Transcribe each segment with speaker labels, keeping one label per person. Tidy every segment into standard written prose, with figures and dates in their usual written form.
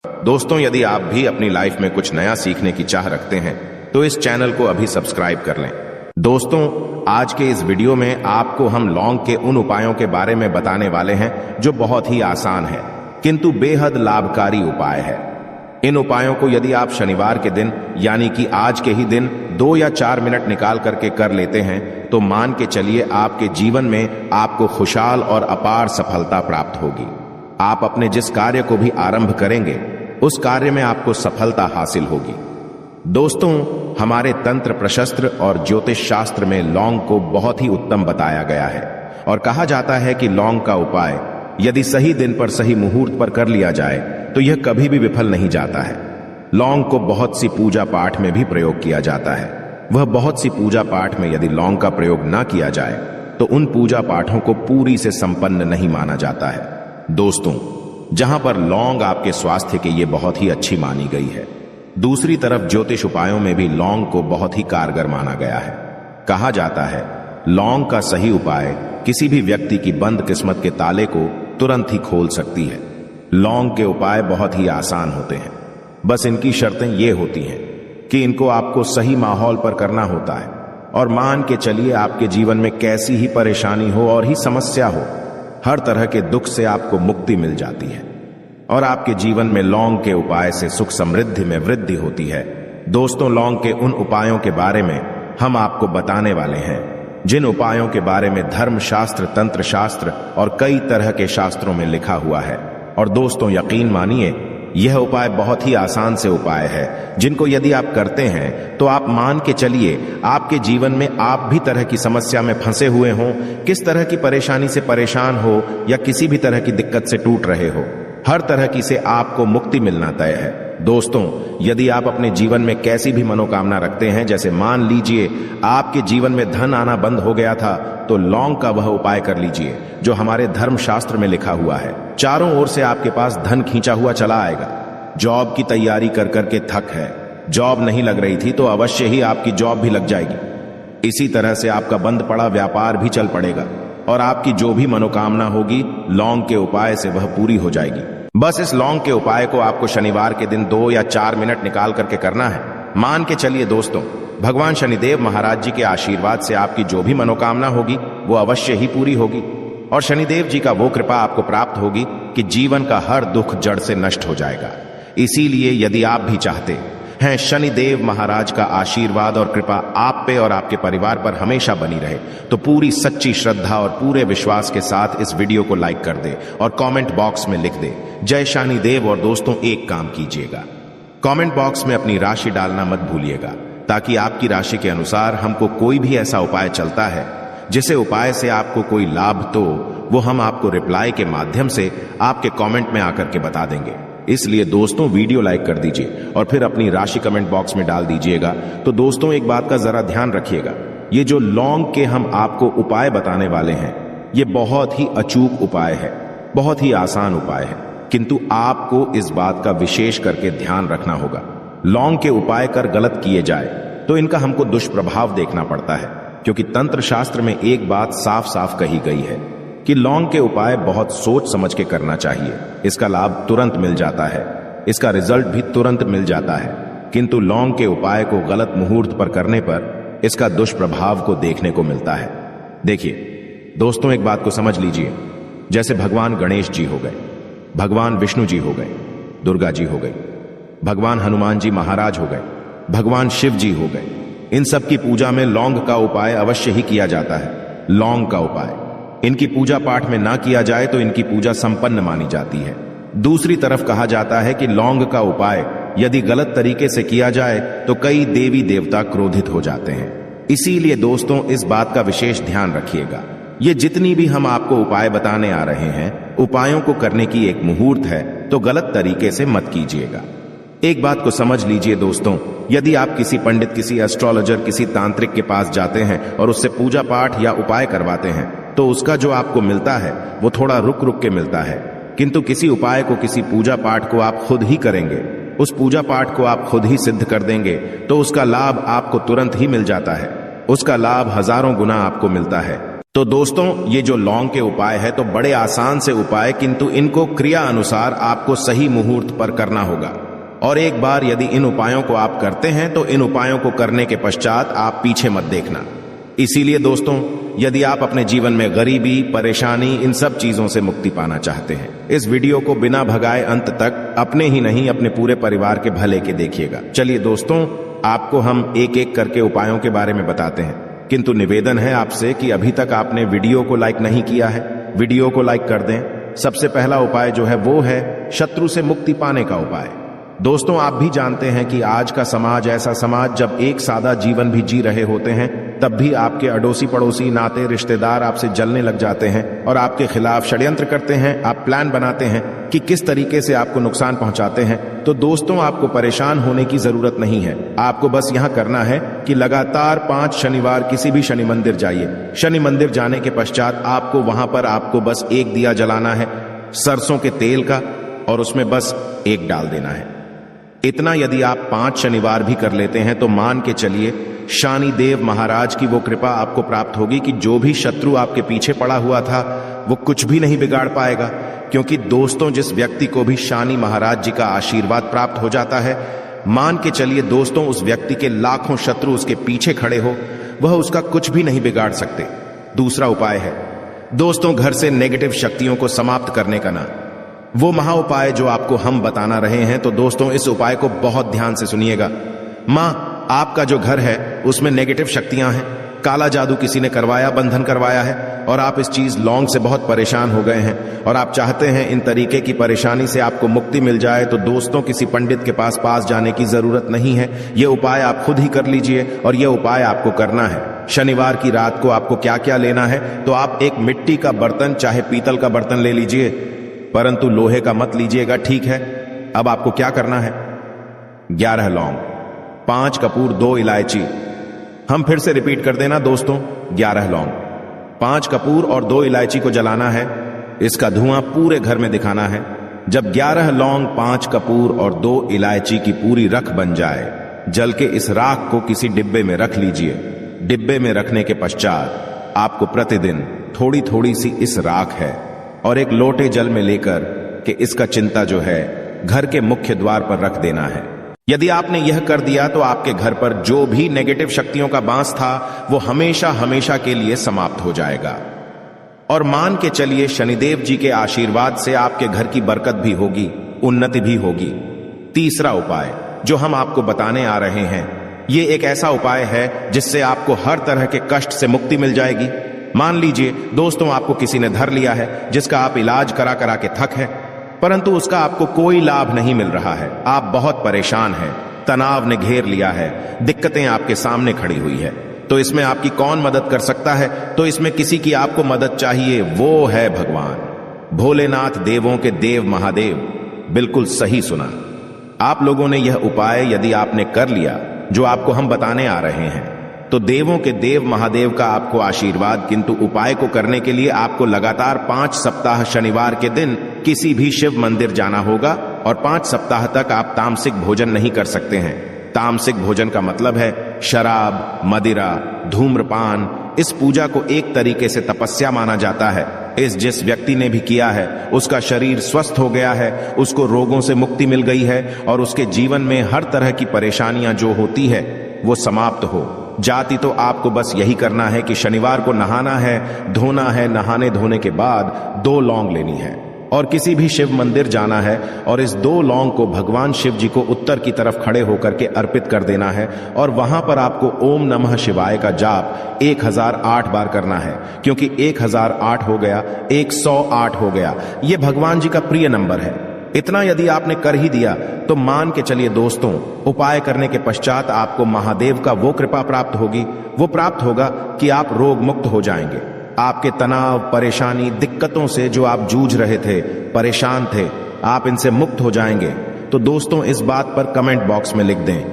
Speaker 1: दोस्तों, यदि आप भी अपनी लाइफ में कुछ नया सीखने की चाह रखते हैं तो इस चैनल को अभी सब्सक्राइब कर लें। दोस्तों, आज के इस वीडियो में आपको हम लौंग के उन उपायों के बारे में बताने वाले हैं जो बहुत ही आसान है किंतु बेहद लाभकारी उपाय है। इन उपायों को यदि आप शनिवार के दिन यानी कि आज के ही दिन 2 या 4 मिनट निकाल करके कर लेते हैं तो मान के चलिए आपके जीवन में आपको खुशहाल और अपार सफलता प्राप्त होगी। आप अपने जिस कार्य को भी आरंभ करेंगे उस कार्य में आपको सफलता हासिल होगी। दोस्तों, हमारे तंत्र प्रशस्त्र और ज्योतिष शास्त्र में लौंग को बहुत ही उत्तम बताया गया है और कहा जाता है कि लौंग का उपाय यदि सही दिन पर सही मुहूर्त पर कर लिया जाए तो यह कभी भी विफल नहीं जाता है। लौंग को बहुत सी पूजा पाठ में भी प्रयोग किया जाता है। वह बहुत सी पूजा पाठ में यदि लौंग का प्रयोग ना किया जाए तो उन पूजा पाठों को पूरी से संपन्न नहीं माना जाता है। दोस्तों, जहां पर लौंग आपके स्वास्थ्य के लिए बहुत ही अच्छी मानी गई है, दूसरी तरफ ज्योतिष उपायों में भी लौंग को बहुत ही कारगर माना गया है। कहा जाता है लौंग का सही उपाय किसी भी व्यक्ति की बंद किस्मत के ताले को तुरंत ही खोल सकती है। लौंग के उपाय बहुत ही आसान होते हैं, बस इनकी शर्तें ये होती हैं कि इनको आपको सही माहौल पर करना होता है और मान के चलिए आपके जीवन में कैसी ही परेशानी हो और ही समस्या हो, हर तरह के दुख से आपको मुक्ति मिल जाती है और आपके जीवन में लौंग के उपाय से सुख समृद्धि में वृद्धि होती है। दोस्तों, लौंग के उन उपायों के बारे में हम आपको बताने वाले हैं जिन उपायों के बारे में धर्म शास्त्र, तंत्र शास्त्र और कई तरह के शास्त्रों में लिखा हुआ है। और दोस्तों, यकीन मानिए यह उपाय बहुत ही आसान से उपाय है जिनको यदि आप करते हैं तो आप मान के चलिए आपके जीवन में आप भी तरह की समस्या में फंसे हुए हों, किस तरह की परेशानी से परेशान हो या किसी भी तरह की दिक्कत से टूट रहे हो, हर तरह की से आपको मुक्ति मिलना तय है। दोस्तों, यदि आप अपने जीवन में कैसी भी मनोकामना रखते हैं, जैसे मान लीजिए आपके जीवन में धन आना बंद हो गया था, तो लौंग का वह उपाय कर लीजिए जो हमारे धर्म शास्त्र में लिखा हुआ है। चारों ओर से आपके पास धन खींचा हुआ चला आएगा। जॉब की तैयारी कर करके थक है, जॉब नहीं लग रही थी तो अवश्य ही आपकी जॉब भी लग जाएगी। इसी तरह से आपका बंद पड़ा व्यापार भी चल पड़ेगा और आपकी जो भी मनोकामना होगी लौंग के उपाय से वह पूरी हो जाएगी। बस इस लौंग के उपाय को आपको शनिवार के दिन 2 या 4 मिनट निकाल करके करना है। मान के चलिए दोस्तों, भगवान शनिदेव महाराज जी के आशीर्वाद से आपकी जो भी मनोकामना होगी वो अवश्य ही पूरी होगी और शनिदेव जी का वो कृपा आपको प्राप्त होगी कि जीवन का हर दुख जड़ से नष्ट हो जाएगा। इसीलिए यदि आप भी चाहते हैं शनिदेव महाराज का आशीर्वाद और कृपा आप पे और आपके परिवार पर हमेशा बनी रहे, तो पूरी सच्ची श्रद्धा और पूरे विश्वास के साथ इस वीडियो को लाइक कर दे और कमेंट बॉक्स में लिख दे जय शनिदेव। और दोस्तों, एक काम कीजिएगा, कमेंट बॉक्स में अपनी राशि डालना मत भूलिएगा, ताकि आपकी राशि के अनुसार हमको कोई भी ऐसा उपाय चलता है जिसे उपाय से आपको कोई लाभ तो वो हम आपको रिप्लाई के माध्यम से आपके कमेंट में आकर के बता देंगे। इसलिए दोस्तों, वीडियो लाइक कर दीजिए और फिर अपनी राशि कमेंट बॉक्स में डाल दीजिएगा। तो दोस्तों, एक बात का जरा ध्यान रखिएगा, ये जो लौंग के हम आपको उपाय बताने वाले हैं ये बहुत ही अचूक उपाय है, बहुत ही आसान उपाय है, किंतु आपको इस बात का विशेष करके ध्यान रखना होगा। लौंग के उपाय कर गलत किए जाए तो इनका हमको दुष्प्रभाव देखना पड़ता है, क्योंकि तंत्र शास्त्र में एक बात साफ साफ कही गई है कि लौंग के उपाय बहुत सोच समझ के करना चाहिए। इसका लाभ तुरंत मिल जाता है, इसका रिजल्ट भी तुरंत मिल जाता है, किंतु लौंग के उपाय को गलत मुहूर्त पर करने पर इसका दुष्प्रभाव को देखने को मिलता है। देखिए दोस्तों, एक बात को समझ लीजिए, जैसे भगवान गणेश जी हो गए, भगवान विष्णु जी हो गए, दुर्गा जी हो गई, भगवान हनुमान जी महाराज हो गए, भगवान शिव जी हो गए, इन सब की पूजा में लौंग का उपाय अवश्य ही किया जाता है। लौंग का उपाय इनकी पूजा पाठ में ना किया जाए तो इनकी पूजा संपन्न मानी जाती है। दूसरी तरफ कहा जाता है कि लौंग का उपाय यदि गलत तरीके से किया जाए तो कई देवी देवता क्रोधित हो जाते हैं। इसीलिए दोस्तों, इस बात का विशेष ध्यान रखिएगा, ये जितनी भी हम आपको उपाय बताने आ रहे हैं, उपायों को करने की एक मुहूर्त है, तो गलत तरीके से मत कीजिएगा। एक बात को समझ लीजिए दोस्तों, यदि आप किसी पंडित, किसी एस्ट्रोलॉजर, किसी तांत्रिक के पास जाते हैं और उससे पूजा पाठ या उपाय करवाते हैं तो उसका जो आपको मिलता है वो थोड़ा रुक रुक के मिलता है, किंतु किसी उपाय को, किसी पूजा पाठ को आप खुद ही करेंगे, उस पूजा पाठ को आप खुद ही सिद्ध कर देंगे तो उसका लाभ आपको तुरंत ही मिल जाता है, उसका लाभ हजारों गुना आपको मिलता है। तो दोस्तों, ये जो लौंग के उपाय है तो बड़े आसान से उपाय, किंतु इनको क्रिया अनुसार आपको सही मुहूर्त पर करना होगा। और एक बार यदि इन उपायों को आप करते हैं तो इन उपायों को करने के पश्चात आप पीछे मत देखना। इसीलिए दोस्तों, यदि आप अपने जीवन में गरीबी, परेशानी, इन सब चीजों से मुक्ति पाना चाहते हैं, इस वीडियो को बिना भगाए अंत तक अपने ही नहीं अपने पूरे परिवार के भले के देखिएगा। चलिए दोस्तों, आपको हम एक एक करके उपायों के बारे में बताते हैं, किंतु निवेदन है आपसे कि अभी तक आपने वीडियो को लाइक नहीं किया है, वीडियो को लाइक कर दें। सबसे पहला उपाय जो है वो है शत्रु से मुक्ति पाने का उपाय। दोस्तों, आप भी जानते हैं कि आज का समाज ऐसा समाज जब एक सादा जीवन भी जी रहे होते हैं तब भी आपके अड़ोसी पड़ोसी, नाते रिश्तेदार आपसे जलने लग जाते हैं और आपके खिलाफ षड्यंत्र करते हैं। आप प्लान बनाते हैं कि किस तरीके से आपको नुकसान पहुंचाते हैं। तो दोस्तों, आपको परेशान होने की जरूरत नहीं है। आपको बस यहां करना है कि लगातार 5 शनिवार किसी भी शनि मंदिर जाइए। शनि मंदिर जाने के पश्चात आपको वहां पर आपको बस एक दिया जलाना है सरसों के तेल का, और उसमें बस एक डाल देना है। इतना यदि आप 5 शनिवार भी कर लेते हैं तो मान के चलिए शनि देव महाराज की वो कृपा आपको प्राप्त होगी कि जो भी शत्रु आपके पीछे पड़ा हुआ था वो कुछ भी नहीं बिगाड़ पाएगा। क्योंकि दोस्तों, जिस व्यक्ति को भी शनि महाराज जी का आशीर्वाद प्राप्त हो जाता है, मान के चलिए दोस्तों, उस व्यक्ति के लाखों शत्रु उसके पीछे खड़े हो, वह उसका कुछ भी नहीं बिगाड़ सकते। दूसरा उपाय है दोस्तों, घर से नेगेटिव शक्तियों को समाप्त करने का ना, वो महा उपाय जो आपको हम बताना रहे हैं। तो दोस्तों, इस उपाय को बहुत ध्यान से सुनिएगा। मां, आपका जो घर है उसमें नेगेटिव शक्तियां हैं, काला जादू किसी ने करवाया, बंधन करवाया है, और आप इस चीज लौंग से बहुत परेशान हो गए हैं और आप चाहते हैं इन तरीके की परेशानी से आपको मुक्ति मिल जाए। तो दोस्तों, किसी पंडित के पास जाने की जरूरत नहीं है। ये उपाय आप खुद ही कर लीजिए और ये उपाय आपको करना है। शनिवार की रात को आपको क्या क्या लेना है, तो आप एक मिट्टी का बर्तन, चाहे पीतल का बर्तन ले लीजिए, परंतु लोहे का मत लीजिएगा, ठीक है। अब आपको क्या करना है, 11 लौंग, 5 कपूर, 2 इलायची। हम फिर से रिपीट कर देना दोस्तों, 11 लौंग, 5 कपूर और 2 इलायची को जलाना है। इसका धुआं पूरे घर में दिखाना है। जब 11 लौंग, 5 कपूर और 2 इलायची की पूरी रख बन जाए, जल के इस राख को किसी डिब्बे में रख लीजिए। डिब्बे में रखने के पश्चात आपको प्रतिदिन थोड़ी थोड़ी सी इस राख है और एक लोटे जल में लेकर कि इसका चिंता जो है घर के मुख्य द्वार पर रख देना है। यदि आपने यह कर दिया तो आपके घर पर जो भी नेगेटिव शक्तियों का बांस था वो हमेशा हमेशा के लिए समाप्त हो जाएगा। और मान के चलिए शनिदेव जी के आशीर्वाद से आपके घर की बरकत भी होगी, उन्नति भी होगी। तीसरा उपाय जो हम आपको बताने आ रहे हैं, ये एक ऐसा उपाय है जिससे आपको हर तरह के कष्ट से मुक्ति मिल जाएगी। मान लीजिए दोस्तों, आपको किसी ने धर लिया है जिसका आप इलाज करा करा के थक है, परंतु उसका आपको कोई लाभ नहीं मिल रहा है। आप बहुत परेशान हैं, तनाव ने घेर लिया है, दिक्कतें आपके सामने खड़ी हुई है। तो इसमें आपकी कौन मदद कर सकता है? तो इसमें किसी की आपको मदद चाहिए, वो है भगवान भोलेनाथ, देवों के देव महादेव। बिल्कुल सही सुना। आप लोगों ने यह उपाय यदि आपने कर लिया जो आपको हम बताने आ रहे हैं, तो देवों के देव महादेव का आपको आशीर्वाद। किंतु उपाय को करने के लिए आपको लगातार 5 सप्ताह शनिवार के दिन किसी भी शिव मंदिर जाना होगा और 5 सप्ताह तक आप तामसिक भोजन नहीं कर सकते हैं। तामसिक भोजन का मतलब है शराब, मदिरा, धूम्रपान। इस पूजा को एक तरीके से तपस्या माना जाता है। जिस व्यक्ति ने भी किया है उसका शरीर स्वस्थ हो गया है, उसको रोगों से मुक्ति मिल गई है और उसके जीवन में हर तरह की परेशानियां जो होती है वो समाप्त हो जाती। तो आपको बस यही करना है कि शनिवार को नहाना है, धोना है, नहाने धोने के बाद 2 लौंग लेनी है और किसी भी शिव मंदिर जाना है और इस 2 लौंग को भगवान शिव जी को उत्तर की तरफ खड़े होकर के अर्पित कर देना है। और वहां पर आपको ओम नमः शिवाय का जाप 1008 बार करना है, क्योंकि 1008 हो गया, 108 हो गया, ये भगवान जी का प्रिय नंबर है। इतना यदि आपने कर ही दिया तो मान के चलिए दोस्तों, उपाय करने के पश्चात आपको महादेव का वो कृपा प्राप्त होगी, वो प्राप्त होगा कि आप रोग मुक्त हो जाएंगे। आपके तनाव, परेशानी, दिक्कतों से जो आप जूझ रहे थे, परेशान थे, आप इनसे मुक्त हो जाएंगे। तो दोस्तों, इस बात पर कमेंट बॉक्स में लिख दें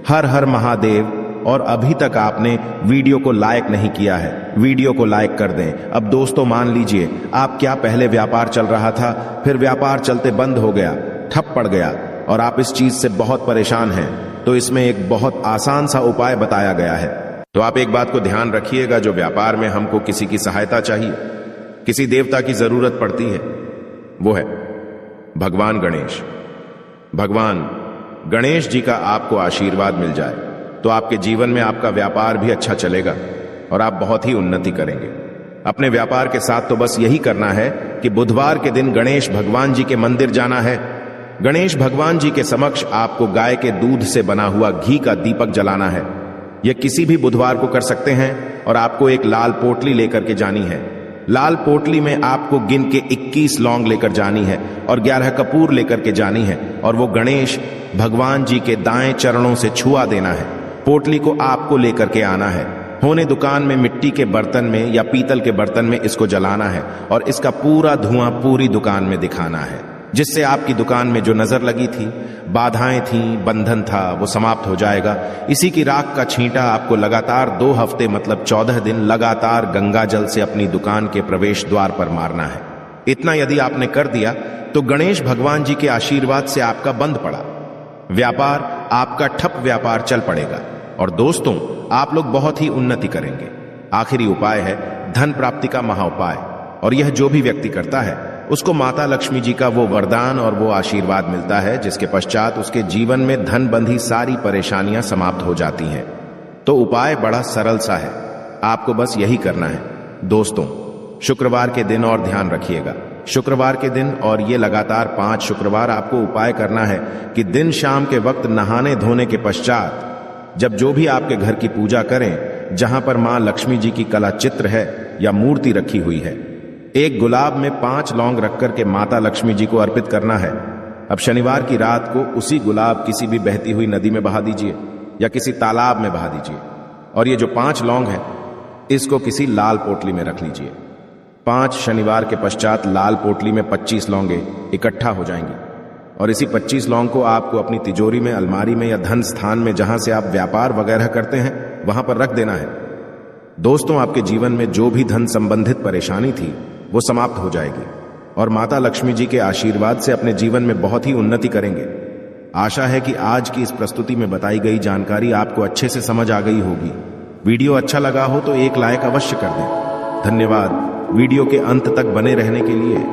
Speaker 1: हर हर महादेव। और अभी तक आपने वीडियो को लाइक नहीं किया है, वीडियो को लाइक कर दें। अब दोस्तों मान लीजिए, आप क्या पहले व्यापार चल रहा था, फिर व्यापार चलते बंद हो गया, ठप पड़ गया और आप इस चीज से बहुत परेशान हैं, तो इसमें एक बहुत आसान सा उपाय बताया गया है। तो आप एक बात को ध्यान रखिएगा, जो व्यापार में हमको किसी की सहायता चाहिए, किसी देवता की जरूरत पड़ती है, वो है भगवान गणेश। भगवान गणेश जी का आपको आशीर्वाद मिल जाए तो आपके जीवन में आपका व्यापार भी अच्छा चलेगा और आप बहुत ही उन्नति करेंगे। अपने व्यापार के साथ तो बस यही करना है कि बुधवार के दिन गणेश भगवान जी के मंदिर जाना है। गणेश भगवान जी के समक्ष आपको गाय के दूध से बना हुआ घी का दीपक जलाना है। यह किसी भी बुधवार को कर सकते हैं और आपको एक लाल पोटली लेकर के जानी है। लाल पोटली में आपको गिन के 21 लौंग लेकर जानी है और 11 कपूर लेकर के जानी है और वो गणेश भगवान जी के दाएं चरणों से छुआ देना है। पोटली को आपको लेकर के आना है। होने दुकान में मिट्टी के बर्तन में या पीतल के बर्तन में इसको जलाना है और इसका पूरा धुआं पूरी दुकान में दिखाना है, जिससे आपकी दुकान में जो नजर लगी थी, बाधाएं थी, बंधन था, वो समाप्त हो जाएगा। इसी की राख का छींटा आपको लगातार 2 हफ्ते मतलब 14 दिन लगातार गंगा जल से अपनी दुकान के प्रवेश द्वार पर मारना है। इतना यदि आपने कर दिया तो गणेश भगवान जी के आशीर्वाद से आपका बंद पड़ा व्यापार, आपका ठप व्यापार चल पड़ेगा और दोस्तों आप लोग बहुत ही उन्नति करेंगे। आखिरी उपाय है धन प्राप्ति का महाउपाय, और यह जो भी व्यक्ति करता है उसको माता लक्ष्मी जी का वो वरदान और वो आशीर्वाद मिलता है, जिसके पश्चात उसके जीवन में धन बंधी सारी परेशानियां समाप्त हो जाती हैं। तो उपाय बड़ा सरल सा है, आपको बस यही करना है। दोस्तों शुक्रवार के दिन और ध्यान रखिएगा, शुक्रवार के दिन और ये लगातार 5 शुक्रवार आपको उपाय करना है कि दिन शाम के वक्त नहाने धोने के पश्चात जब जो भी आपके घर की पूजा करें, जहां पर मां लक्ष्मी जी की कला चित्र है या मूर्ति रखी हुई है, एक गुलाब में 5 लौंग रख करके माता लक्ष्मी जी को अर्पित करना है। अब शनिवार की रात को उसी गुलाब किसी भी बहती हुई नदी में बहा दीजिए या किसी तालाब में बहा दीजिए और ये जो 5 लौंग है इसको किसी लाल पोटली में रख लीजिए। 5 शनिवार के पश्चात लाल पोटली में 25 लौंगे इकट्ठा हो जाएंगी और इसी 25 लौंग को आपको अपनी तिजोरी में, अलमारी में या धन स्थान में जहां से आप व्यापार वगैरह करते हैं वहां पर रख देना है। दोस्तों आपके जीवन में जो भी धन संबंधित परेशानी थी वो समाप्त हो जाएगी और माता लक्ष्मी जी के आशीर्वाद से अपने जीवन में बहुत ही उन्नति करेंगे। आशा है कि आज की इस प्रस्तुति में बताई गई जानकारी आपको अच्छे से समझ आ गई होगी। वीडियो अच्छा लगा हो तो एक लाइक अवश्य कर दें। धन्यवाद वीडियो के अंत तक बने रहने के लिए।